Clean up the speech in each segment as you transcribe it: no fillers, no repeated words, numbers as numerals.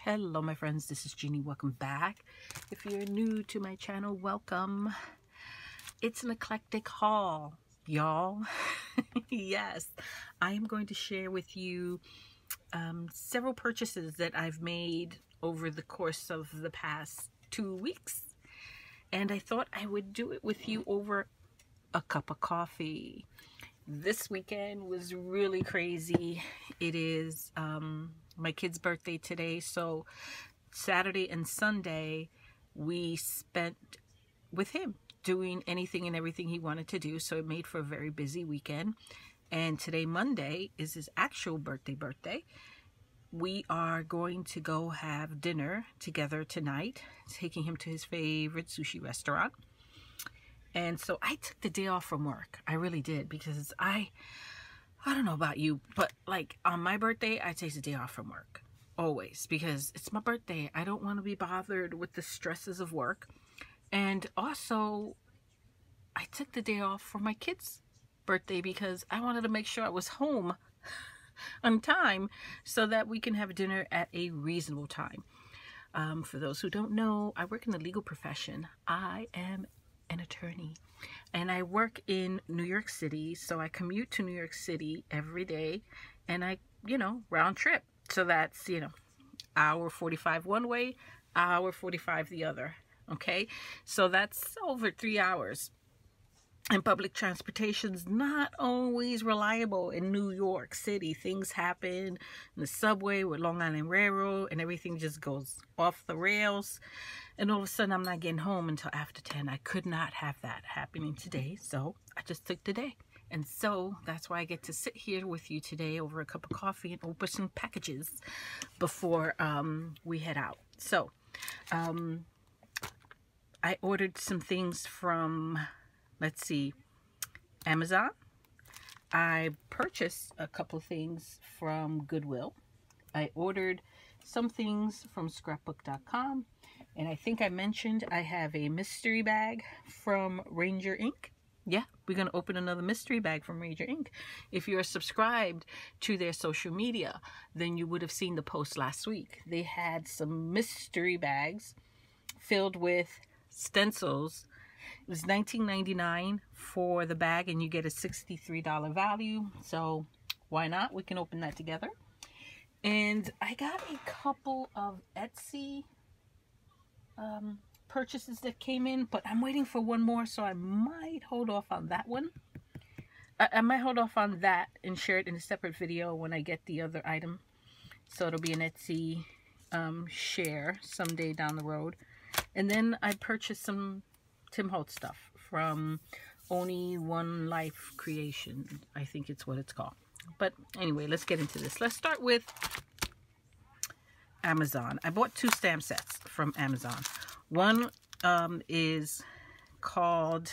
Hello my friends, this is Jeannie. Welcome back. If you're new to my channel, welcome. It's an eclectic haul, y'all. Yes, I am going to share with you several purchases that I've made over the course of the past 2 weeks. And I thought I would do it with you over a cup of coffee. This weekend was really crazy. It is my kid's birthday today, so Saturday and Sunday we spent with him doing anything and everything he wanted to do, so it made for a very busy weekend. And today, Monday, is his actual birthday. We are going to go have dinner together tonight, taking him to his favorite sushi restaurant. And so I took the day off from work. I really did, because I don't know about you, but like on my birthday, I take the day off from work. Always, because it's my birthday. I don't want to be bothered with the stresses of work. And also, I took the day off for my kid's birthday because I wanted to make sure I was home on time so that we can have dinner at a reasonable time. For those who don't know, I work in the legal profession. I am an attorney, and I work in New York City, so I commute to New York City every day, and I, round trip. So that's, hour 45 one way, hour 45 the other. Okay, so that's over 3 hours. And public transportation's not always reliable in New York City. Things happen in the subway with Long Island Railroad, and everything just goes off the rails. And all of a sudden, I'm not getting home until after 10. I could not have that happening today, so I just took the day. And so that's why I get to sit here with you today over a cup of coffee and open some packages before we head out. So I ordered some things from, let's see, Amazon. I purchased a couple of things from Goodwill. I ordered some things from scrapbook.com. And I think I mentioned I have a mystery bag from Ranger Inc. Yeah, we're going to open another mystery bag from Ranger Inc. If you're subscribed to their social media, then you would have seen the post last week. They had some mystery bags filled with stencils. It was $19.99 for the bag, and you get a $63 value. So why not? We can open that together. And I got a couple of Etsy purchases that came in, but I'm waiting for one more, so I might hold off on that one. I might hold off on that and share it in a separate video when I get the other item. So it'll be an Etsy share someday down the road. And then I purchased some Tim Holtz stuff from Only One Life Creation. I think it's what it's called. But anyway, let's get into this. Let's start with Amazon. I bought 2 stamp sets from Amazon. One is called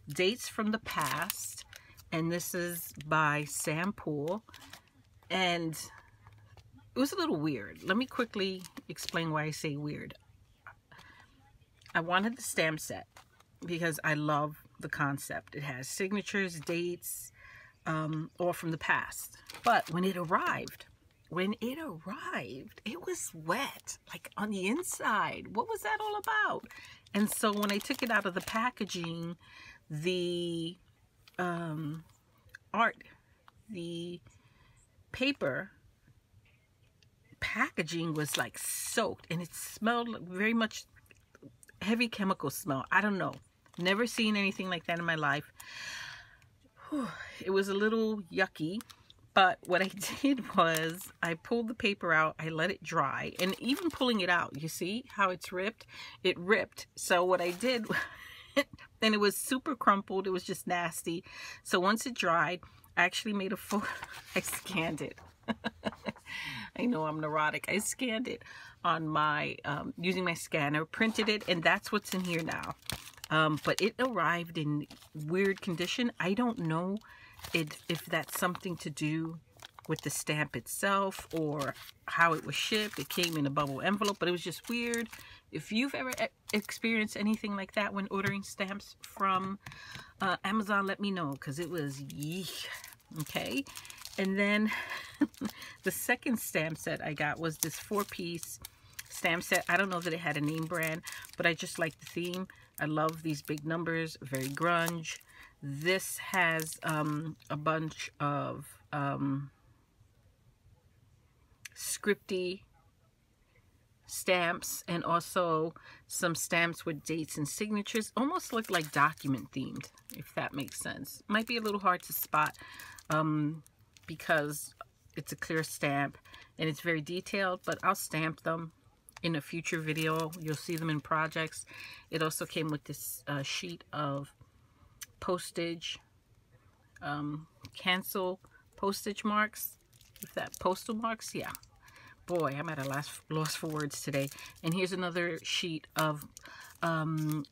Dates from the Past, and this is by Sam Poole, and it was a little weird. Let me quickly explain why I say weird. I wanted the stamp set because I love the concept. It has signatures, dates, all from the past. But when it arrived, it was wet, like on the inside. What was that all about? And so when I took it out of the packaging, the the paper packaging was like soaked, and it smelled very much heavy chemical smell. I don't know. Never seen anything like that in my life. Whew. It was a little yucky. But what I did was I pulled the paper out, I let it dry, and even pulling it out, you see how it's ripped? It ripped. So what I did, and it was super crumpled, it was just nasty. So once it dried, I actually made a photo. I scanned it. I know I'm neurotic. I scanned it on my, using my scanner, printed it, and that's what's in here now. But it arrived in weird condition. I don't know if that's something to do with the stamp itself or how it was shipped. It came in a bubble envelope, but it was just weird. If you've ever experienced anything like that when ordering stamps from Amazon, let me know, because it was yeesh. Okay, And then the second stamp set I got was this 4-piece stamp set. I don't know that it had a name brand, but I just like the theme. I love these big numbers, very grunge. This has a bunch of scripty stamps and also some stamps with dates and signatures. Almost look like document themed, if that makes sense. Might be a little hard to spot because it's a clear stamp and it's very detailed, but I'll stamp them in a future video. You'll see them in projects. It also came with this sheet of postage, cancel postage marks, if that postal marks, yeah. Boy, I'm at a loss for words today. And here's another sheet of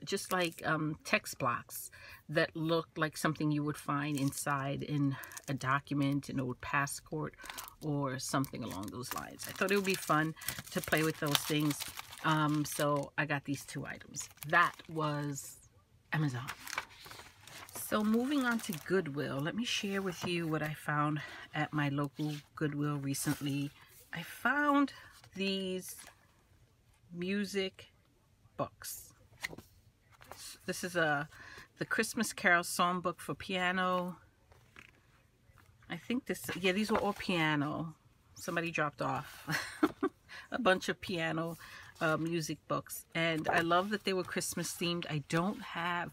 just like text blocks that look like something you would find inside in a document, an old passport, or something along those lines. I thought it would be fun to play with those things. So I got these 2 items. That was Amazon. So moving on to Goodwill, let me share with you what I found at my local Goodwill recently. I found these music books. This is the Christmas Carol songbook for piano. I think these were all piano. Somebody dropped off a bunch of piano music books. And I love that they were Christmas themed. I don't have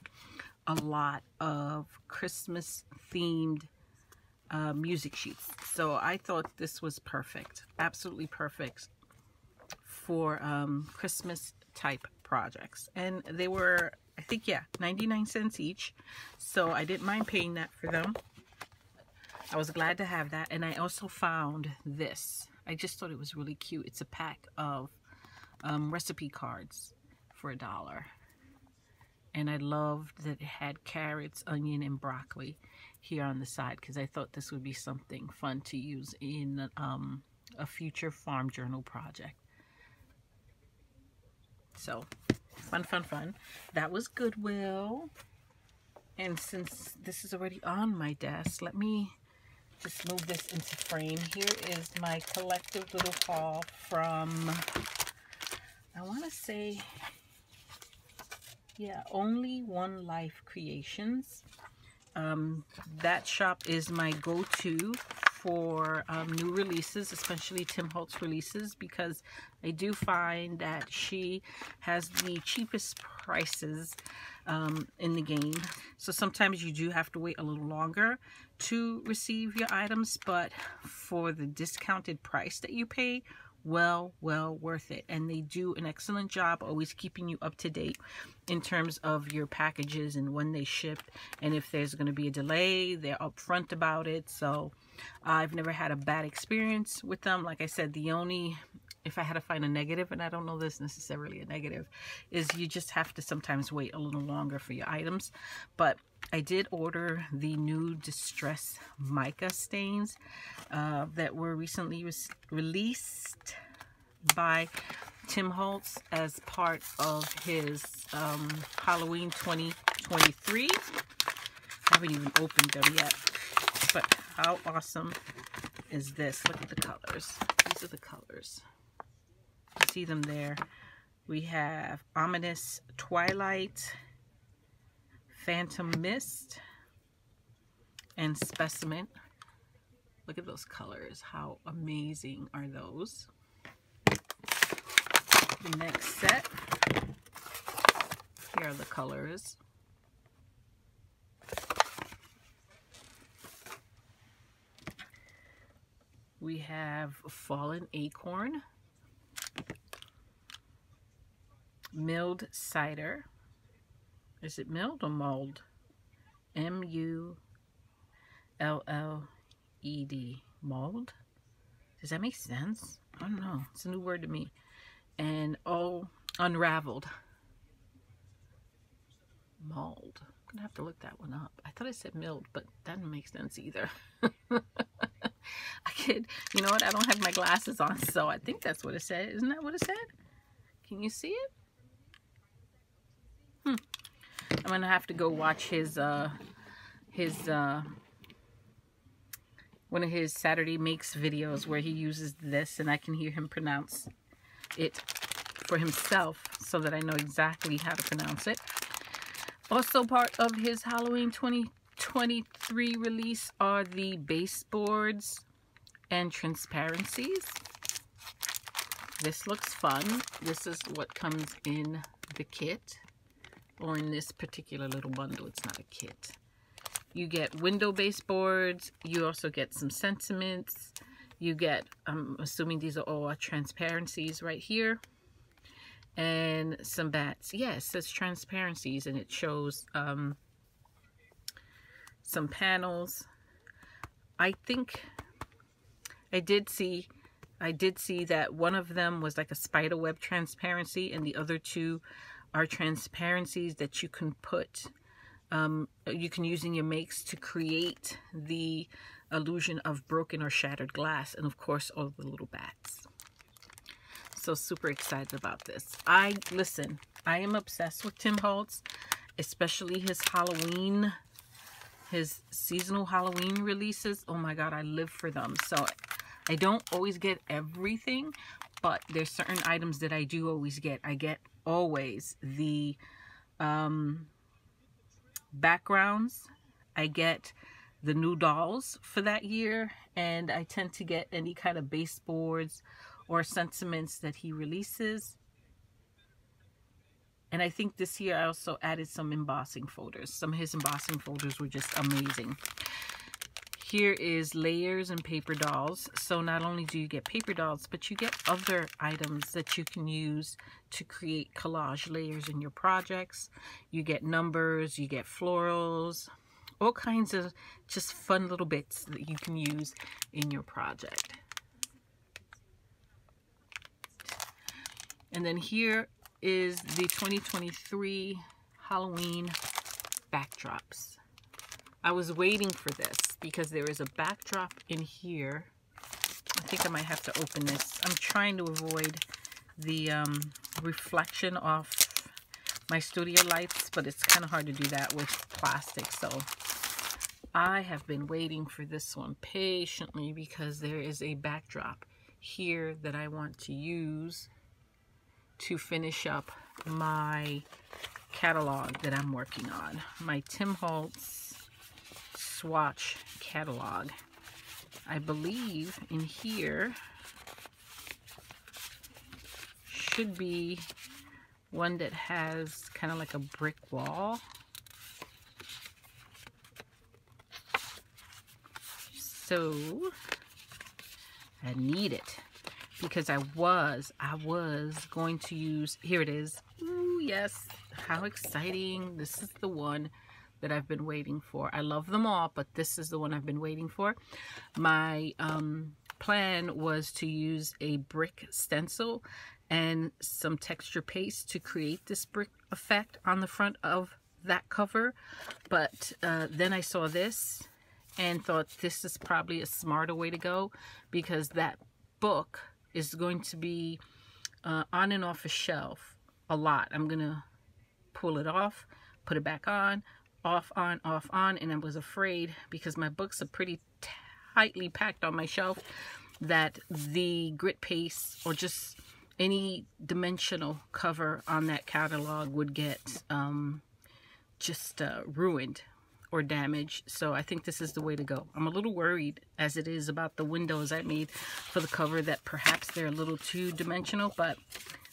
a lot of Christmas themed music sheets, so I thought this was perfect, absolutely perfect for Christmas type projects. And they were, I think, yeah, 99 cents each, so I didn't mind paying that for them. I was glad to have that. And I also found this. I just thought it was really cute. It's a pack of recipe cards for $1. And I loved that it had carrots, onion, and broccoli here on the side, because I thought this would be something fun to use in a future farm journal project. So, fun, fun, fun. That was Goodwill. And since this is already on my desk, let me just move this into frame. Here is my collective little haul from, I want to say, yeah, Only One Life Creations. That shop is my go-to for new releases, especially Tim Holtz releases, because I do find that she has the cheapest prices in the game. So sometimes you do have to wait a little longer to receive your items, but for the discounted price that you pay, well worth it. And they do an excellent job always keeping you up to date in terms of your packages and when they ship, and if there's going to be a delay, they're upfront about it. So I've never had a bad experience with them. Like I said, the only, if I had to find a negative, and I don't know this necessarily a negative, is you just have to sometimes wait a little longer for your items. But I did order the new Distress mica stains that were recently released by Tim Holtz as part of his Halloween 2023. I haven't even opened them yet, but how awesome is this? Look at the colors. These are the colors. You see them there. We have Ominous Twilight, Phantom Mist, and Specimen. Look at those colors. How amazing are those? The next set. Here are the colors. We have Fallen Acorn, Milled Cider. Is it milled or mulled? M-U-L-L-E-D. Mulled? Does that make sense? I don't know. It's a new word to me. And Unraveled. Mulled. I'm going to have to look that one up. I thought I said milled, but that doesn't make sense either. You know what? I don't have my glasses on, so I think that's what it said. Isn't that what it said? Can you see it? I'm gonna have to go watch his one of his Saturday Makes videos where he uses this, and I can hear him pronounce it for himself so that I know exactly how to pronounce it. Also part of his Halloween 2023 release are the baseboards and transparencies. This looks fun. This is what comes in the kit, or in this particular little bundle. It's not a kit. You get window baseboards. You also get some sentiments. You get, I'm assuming these are all transparencies right here. And some bats. Yes, it says transparencies, and it shows some panels. I think I did see that one of them was like a spider web transparency, and the other two are transparencies that you can put, you can use in your makes to create the illusion of broken or shattered glass, and of course all the little bats. So super excited about this. Listen, I am obsessed with Tim Holtz, especially his Halloween, his seasonal Halloween releases. Oh my God, I live for them. So I don't always get everything, but there's certain items that I do always get. I get always the backgrounds. I get the new dolls for that year, and I tend to get any kind of baseboards or sentiments that he releases. And I think this year I also added some embossing folders. Some of his embossing folders were just amazing. Here is layers and paper dolls. So not only do you get paper dolls, but you get other items that you can use to create collage layers in your projects. You get numbers, you get florals, all kinds of just fun little bits that you can use in your project. And then here is the 2023 Halloween backdrops. I was waiting for this because there is a backdrop in here. I think I might have to open this. I'm trying to avoid the reflection off my studio lights, but it's kind of hard to do that with plastic. So I have been waiting for this one patiently because there is a backdrop here that I want to use to finish up my catalog that I'm working on. My Tim Holtz swatch catalog. I believe in here should be one that has kind of like a brick wall. So I need it because I was going to use, here it is. Ooh, yes, how exciting. This is the one that I've been waiting for. I love them all, but this is the one I've been waiting for. My plan was to use a brick stencil and some texture paste to create this brick effect on the front of that cover. But then I saw this and thought this is probably a smarter way to go, because that book is going to be on and off a shelf a lot. I'm gonna pull it off, put it back on, off, on, off, on, and I was afraid, because my books are pretty tightly packed on my shelf, that the grit paste or just any dimensional cover on that catalog would get ruined or damaged. So I think this is the way to go. I'm a little worried as it is about the windows I made for the cover, that perhaps they're a little too dimensional, but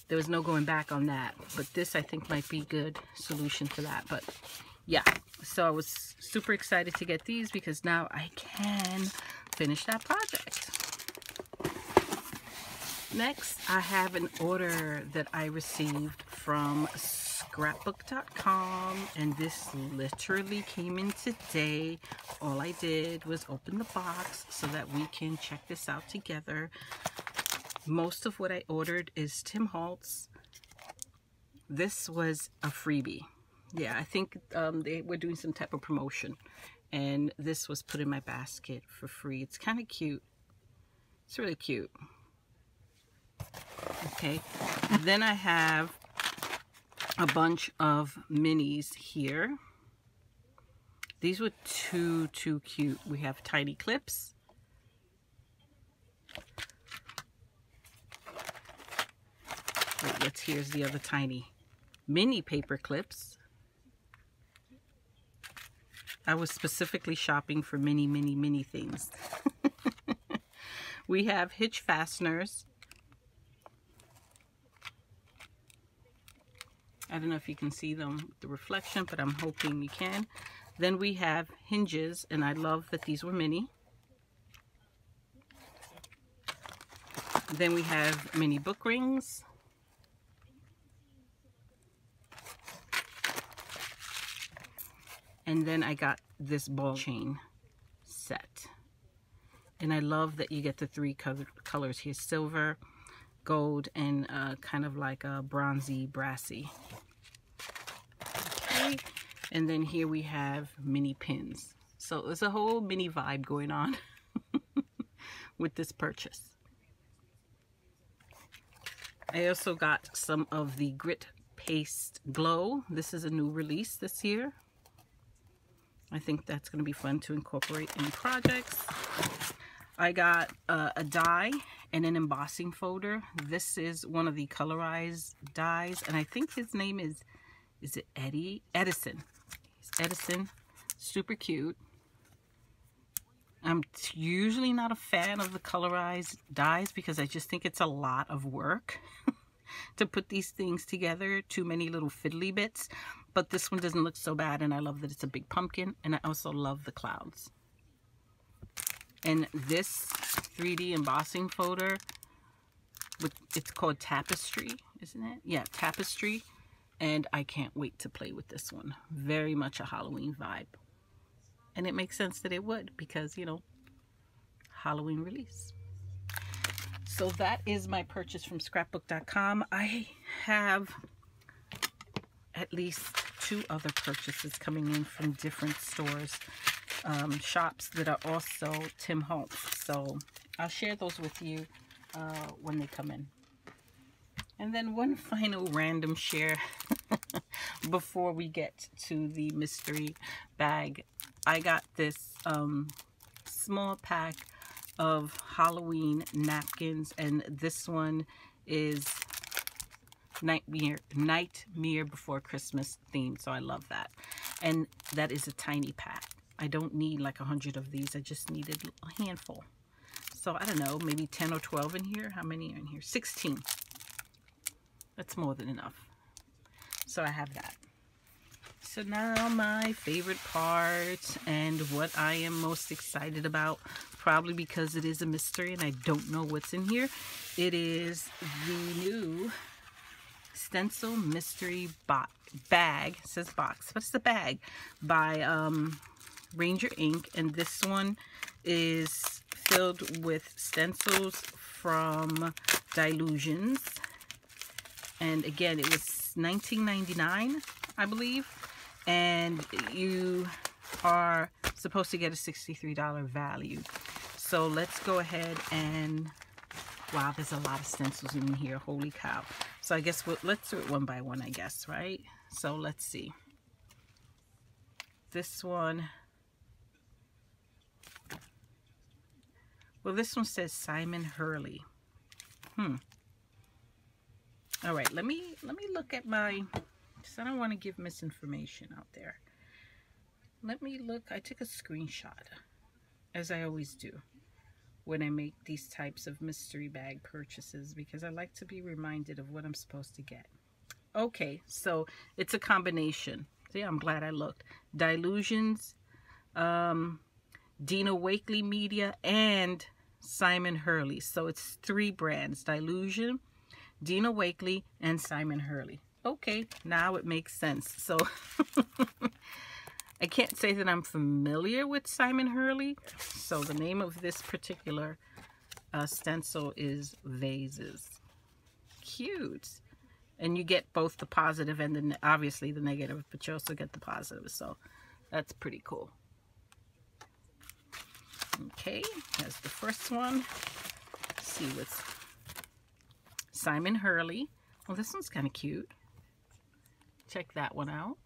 there was no going back on that. But this I think might be a good solution to that. But yeah, so I was super excited to get these because now I can finish that project. Next, I have an order that I received from scrapbook.com, and this literally came in today. All I did was open the box so that we can check this out together. Most of what I ordered is Tim Holtz. This was a freebie. Yeah, I think they were doing some type of promotion, and this was put in my basket for free. It's kind of cute. It's really cute. Okay, then I have a bunch of minis here. These were too cute. We have tiny clips, bracelets. Here's the other tiny mini paper clips. I was specifically shopping for mini things. We have hitch fasteners. I don't know if you can see them with the reflection, but I'm hoping you can. Then we have hinges, and I love that these were mini. Then we have mini book rings. And then I got this ball chain set. And I love that you get the three colors here: silver, gold, and kind of like a bronzy, brassy. Okay. And then here we have mini pins. So there's a whole mini vibe going on with this purchase. I also got some of the Grit Paste Glow. This is a new release this year. I think that's going to be fun to incorporate in projects. I got a die and an embossing folder. This is one of the colorized dies, and I think his name is it Edison? He's Edison. Super cute. I'm usually not a fan of the colorized dies because I just think it's a lot of work to put these things together. Too many little fiddly bits. But this one doesn't look so bad, and I love that it's a big pumpkin, and I also love the clouds. And this 3D embossing folder, it's called Tapestry, isn't it? Yeah, Tapestry. And I can't wait to play with this one. Very much a Halloween vibe. And it makes sense that it would because, you know, Halloween release. So that is my purchase from scrapbook.com. I have at least 2 other purchases coming in from different stores, shops that are also Tim Holtz. So I'll share those with you when they come in. And then one final random share before we get to the mystery bag. I got this small pack of Halloween napkins, and this one is Nightmare Before Christmas themed, so I love that. And that is a tiny pack. I don't need like 100 of these. I just needed a handful. So I don't know, maybe 10 or 12 in here. How many are in here? 16. That's more than enough. So I have that. So now my favorite part and what I am most excited about, probably because it is a mystery and I don't know what's in here. It is the new stencil mystery bag. It says box, but it's a bag by Ranger Ink, and this one is filled with stencils from Dilutions. And again, it was $19.99, I believe. And you are supposed to get a $63 value. So let's go ahead and, wow, there's a lot of stencils in here. Holy cow. So I guess let's do it one by one, I guess, right? So let's see. This one. Well, this one says Simon Hurley. All right, let me look at my, because I don't want to give misinformation out there. Let me look. I took a screenshot, as I always do when I make these types of mystery bag purchases, because I like to be reminded of what I'm supposed to get. Okay, so it's a combination. See, I'm glad I looked. Dilutions, Dina Wakley Media, and Simon Hurley. So it's 3 brands: Dilution, Dina Wakley, and Simon Hurley. Okay, now it makes sense. So I can't say that I'm familiar with Simon Hurley. So the name of this particular stencil is Vases. Cute. And you get both the positive and the obviously the negative, but you also get the positive. So that's pretty cool. Okay, that's the first one. Let's see what's Simon Hurley. Well, this one's kind of cute. Check that one out.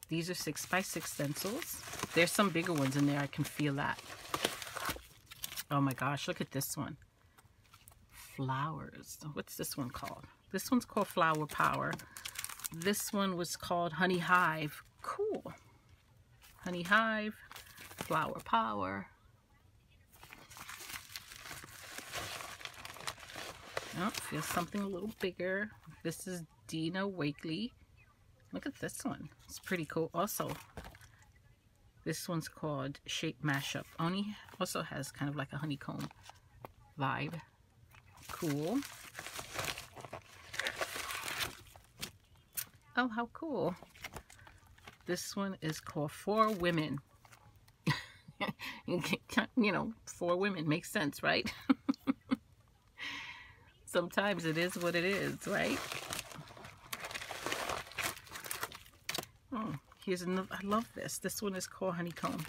These are 6x6 stencils. There's some bigger ones in there. I can feel that. Oh my gosh, look at this one. Flowers. What's this one called? This one's called Flower Power. This one was called Honey Hive. Cool. Honey Hive, Flower Power. Oh, feels something a little bigger. This is Dina Wakely. Look at this one. It's pretty cool. Also, this one's called Shape Mashup. Also has kind of like a honeycomb vibe. Cool. Oh, how cool. This one is called For Women. You know, for women makes sense, right? Sometimes it is what it is, right? Oh, here's another. I love this. This one is called Honeycomb.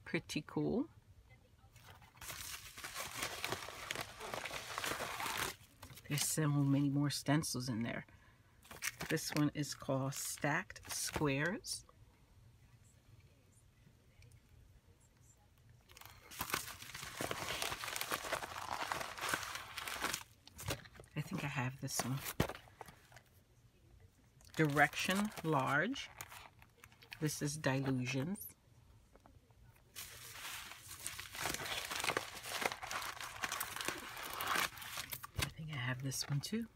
Pretty cool. There's so many more stencils in there. This one is called Stacked Squares. I think I have this one. Direction Large. This is Dilutions. I think I have this one too.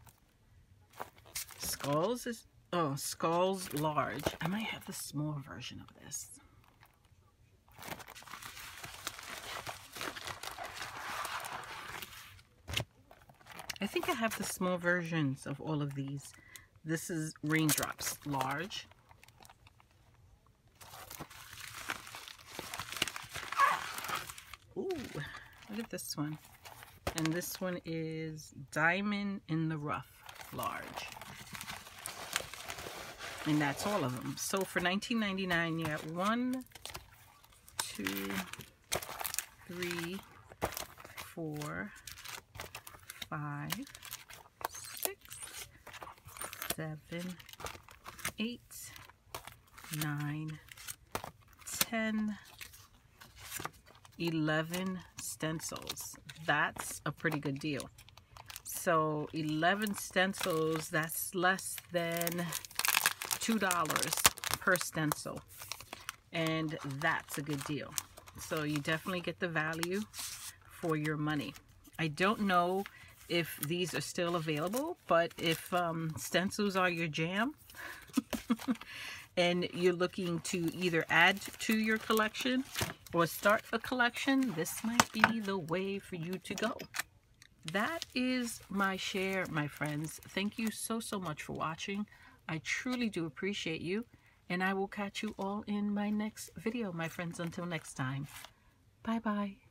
Skulls is, oh, Skulls Large. I might have the small version of this. I think I have the small versions of all of these. This is Raindrops Large. Ooh, look at this one. And this one is Diamond in the Rough Large. And that's all of them. So for $19.99, you got 1, 2, 3, 4, 5, 6, 7, 8, 9, 10, 11 stencils. That's a pretty good deal. So 11 stencils, that's less than $2 per stencil. And that's a good deal. So you definitely get the value for your money. I don't know if these are still available, but if stencils are your jam and you're looking to either add to your collection or start a collection, this might be the way for you to go. That is my share, my friends. Thank you so much for watching. I truly do appreciate you, and I will catch you all in my next video, my friends. Until next time, bye bye.